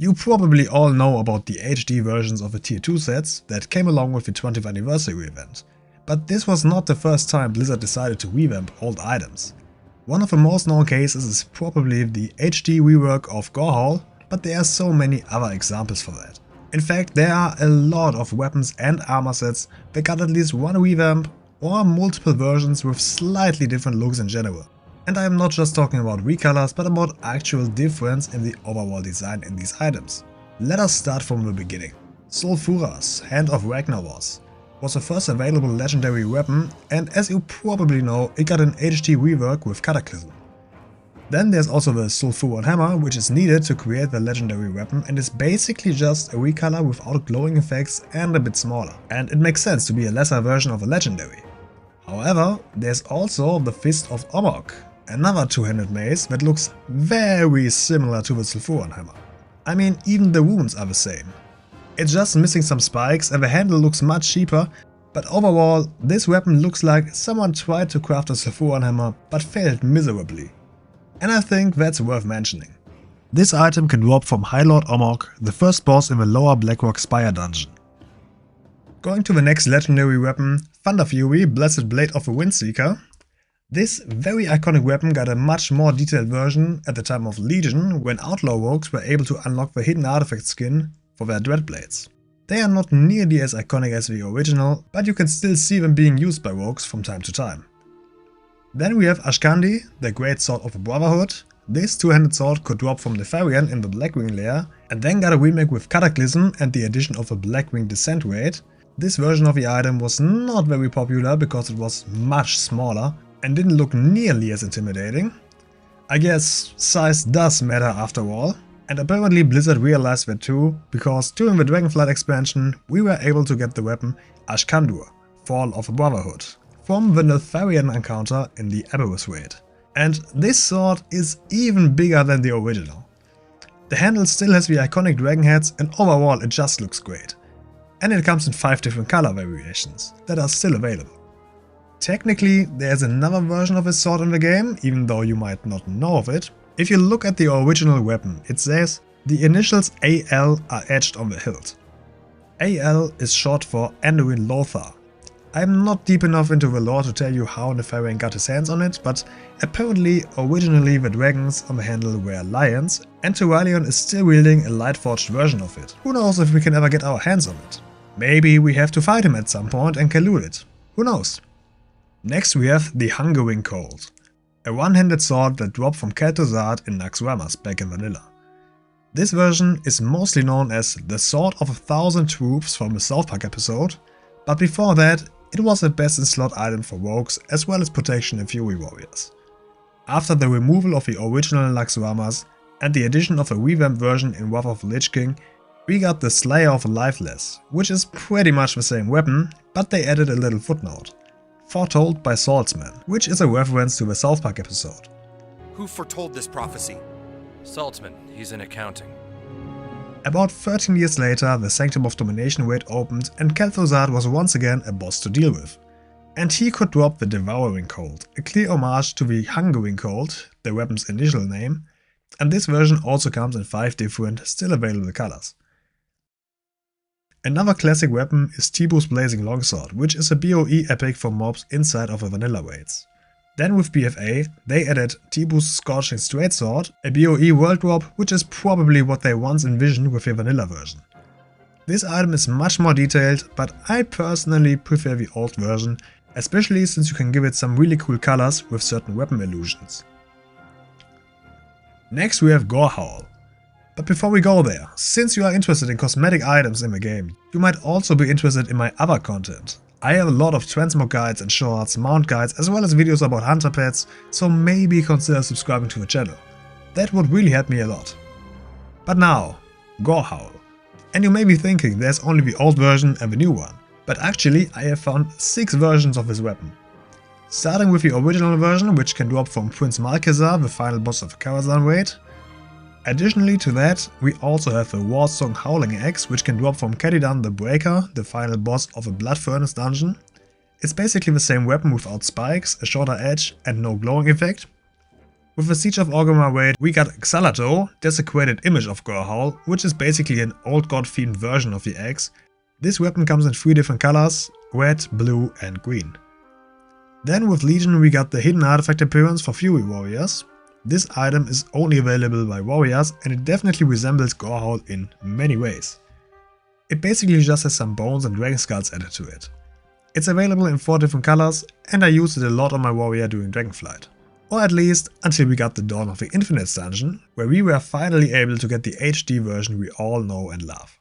You probably all know about the HD versions of the Tier 2 sets that came along with the 20th anniversary event, but this was not the first time Blizzard decided to revamp old items. One of the most known cases is probably the HD rework of Gorehowl, but there are so many other examples for that. In fact, there are a lot of weapons and armor sets that got at least one revamp or multiple versions with slightly different looks in general. And I am not just talking about recolors, but about actual difference in the overall design in these items. Let us start from the beginning. Sulfuras, Hand of Ragnar was the first available legendary weapon, and as you probably know, it got an HD rework with Cataclysm. Then there's also the Sulfuran Hammer, which is needed to create the legendary weapon and is basically just a recolor without glowing effects and a bit smaller. And it makes sense to be a lesser version of a legendary. However, there's also the Fist of Omok, another two-handed mace that looks very similar to the Sulfuran Hammer. I mean, even the wounds are the same. It's just missing some spikes and the handle looks much cheaper, but overall this weapon looks like someone tried to craft a Sulfuran Hammer but failed miserably. And I think that's worth mentioning. This item can drop from High Lord Omok, the first boss in the lower Blackrock Spire dungeon. Going to the next legendary weapon, Thunderfury, Blessed Blade of the Windseeker. This very iconic weapon got a much more detailed version at the time of Legion, when Outlaw Rogues were able to unlock the hidden artifact skin for their Dreadblades. They are not nearly as iconic as the original, but you can still see them being used by rogues from time to time. Then we have Ashkandi, the Great Sword of the Brotherhood. This two-handed sword could drop from Nefarian in the Blackwing layer, and then got a remake with Cataclysm and the addition of a Blackwing Descent raid. This version of the item was not very popular because it was much smaller and didn't look nearly as intimidating. I guess size does matter after all, and apparently Blizzard realized that too, because during the Dragonflight expansion we were able to get the weapon Ashkandur, Fall of the Brotherhood, from the Nefarian encounter in the Aberrus raid. And this sword is even bigger than the original. The handle still has the iconic dragon heads and overall it just looks great. And it comes in 5 different color variations that are still available. Technically, there's another version of this sword in the game, even though you might not know of it. If you look at the original weapon, it says the initials AL are etched on the hilt. AL is short for Anduin Lothar. I'm not deep enough into the lore to tell you how Nefarian got his hands on it, but apparently originally the dragons on the handle were lions, and Turalion is still wielding a light-forged version of it. Who knows if we can ever get our hands on it? Maybe we have to fight him at some point and can loot it. Who knows? Next we have the Hungering Cold, a one-handed sword that dropped from Kel'Thuzad in Naxxramas back in vanilla. This version is mostly known as the Sword of 1,000 Troops from the South Park episode, but before that it was a best in slot item for rogues as well as protection in Fury Warriors. After the removal of the original in Naxxramas and the addition of a revamped version in Wrath of the Lich King, we got the Slayer of the Lifeless, which is pretty much the same weapon, but they added a little footnote. Foretold by Swordsman, which is a reference to the South Park episode. Who foretold this prophecy? Saltzman, he's in accounting. About 13 years later, the Sanctum of Domination raid opened and Kel'Thuzad was once again a boss to deal with. And he could drop the Devouring Cold, a clear homage to the Hungering Cold, the weapon's initial name, and this version also comes in 5 different, still available colors. Another classic weapon is Teebu's Blazing Longsword, which is a BoE epic for mobs inside of the vanilla raids. Then with BFA, they added Teebu's Scorching Straight Sword, a BoE world drop, which is probably what they once envisioned with the vanilla version. This item is much more detailed, but I personally prefer the old version, especially since you can give it some really cool colors with certain weapon illusions. Next we have Gorehowl. But before we go there, since you are interested in cosmetic items in the game, you might also be interested in my other content. I have a lot of transmog guides and shorts, mount guides, as well as videos about hunter pets, so maybe consider subscribing to the channel. That would really help me a lot. But now, Gorehowl. And you may be thinking there's only the old version and the new one, but actually I have found 6 versions of this weapon. Starting with the original version, which can drop from Prince Malchezaar, the final boss of Karazhan raid. Additionally to that, we also have the Warsong Howling Axe, which can drop from Kadidan the Breaker, the final boss of a Blood Furnace dungeon. It's basically the same weapon without spikes, a shorter edge and no glowing effect. With the Siege of Orgrimmar raid, we got Xalato, Desecrated Image of Gorehowl, which is basically an old god themed version of the axe. This weapon comes in 3 different colors, red, blue and green. Then with Legion we got the Hidden Artifact appearance for Fury Warriors. This item is only available by warriors and it definitely resembles Gorehowl in many ways. It basically just has some bones and dragon skulls added to it. It's available in 4 different colors and I used it a lot on my warrior during Dragonflight. Or at least until we got the Dawn of the Infinites dungeon, where we were finally able to get the HD version we all know and love.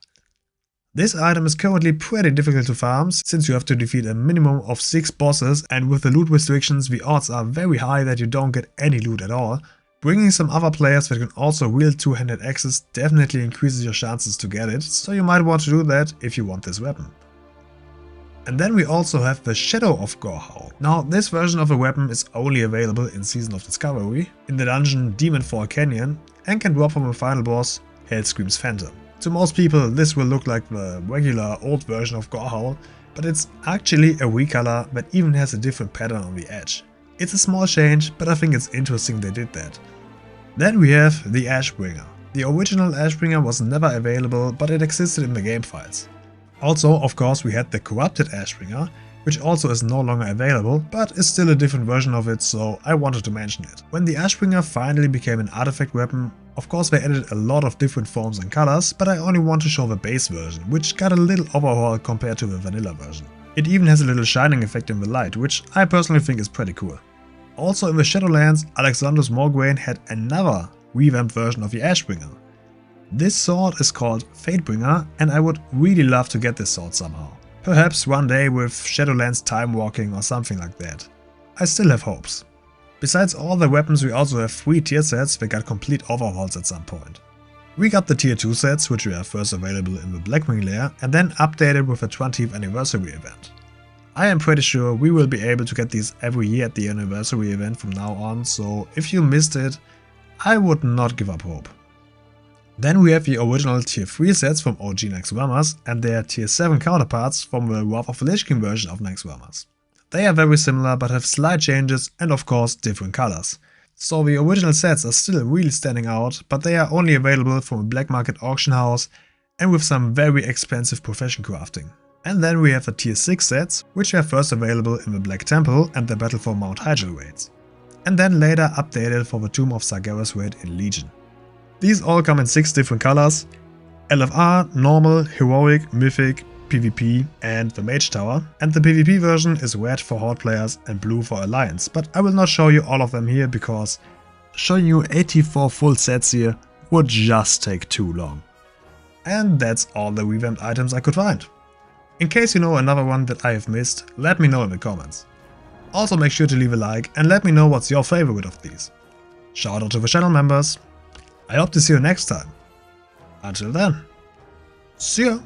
This item is currently pretty difficult to farm, since you have to defeat a minimum of 6 bosses, and with the loot restrictions the odds are very high that you don't get any loot at all. Bringing some other players that can also wield two-handed axes definitely increases your chances to get it, so you might want to do that if you want this weapon. And then we also have the Shadow of Gorehowl. Now this version of the weapon is only available in Season of Discovery, in the dungeon Demonfall Canyon, and can drop from the final boss, Hellscream's Phantom. To most people this will look like the regular old version of Gorehowl, but it's actually a recolor that even has a different pattern on the edge. It's a small change, but I think it's interesting they did that. Then we have the Ashbringer. The original Ashbringer was never available, but it existed in the game files. Also, of course, we had the corrupted Ashbringer, which also is no longer available, but is still a different version of it, so I wanted to mention it. When the Ashbringer finally became an artifact weapon, of course they added a lot of different forms and colors, but I only want to show the base version, which got a little overhaul compared to the vanilla version. It even has a little shining effect in the light, which I personally think is pretty cool. Also in the Shadowlands, Alexandros Morgraine had another revamped version of the Ashbringer. This sword is called Fatebringer, and I would really love to get this sword somehow. Perhaps one day with Shadowlands time walking or something like that. I still have hopes. Besides all the weapons we also have 3 tier sets that got complete overhauls at some point. We got the tier 2 sets, which were first available in the Blackwing layer and then updated with the 20th anniversary event. I am pretty sure we will be able to get these every year at the anniversary event from now on, so if you missed it, I would not give up hope. Then we have the original tier 3 sets from OG Naxxramas and their tier 7 counterparts from the Wrath of the Lich King version of Naxxramas. They are very similar but have slight changes and of course different colors. So the original sets are still really standing out, but they are only available from a black market auction house and with some very expensive profession crafting. And then we have the tier 6 sets, which were first available in the Black Temple and the Battle for Mount Hyjal raids, and then later updated for the Tomb of Sargeras raid in Legion. These all come in 6 different colors: LFR, Normal, Heroic, Mythic, PvP and the Mage Tower, and the PvP version is red for Horde players and blue for Alliance, but I will not show you all of them here because showing you 84 full sets here would just take too long. And that's all the revamped items I could find. In case you know another one that I have missed, let me know in the comments. Also make sure to leave a like and let me know what's your favorite of these. Shout out to the channel members. I hope to see you next time. Until then, see ya!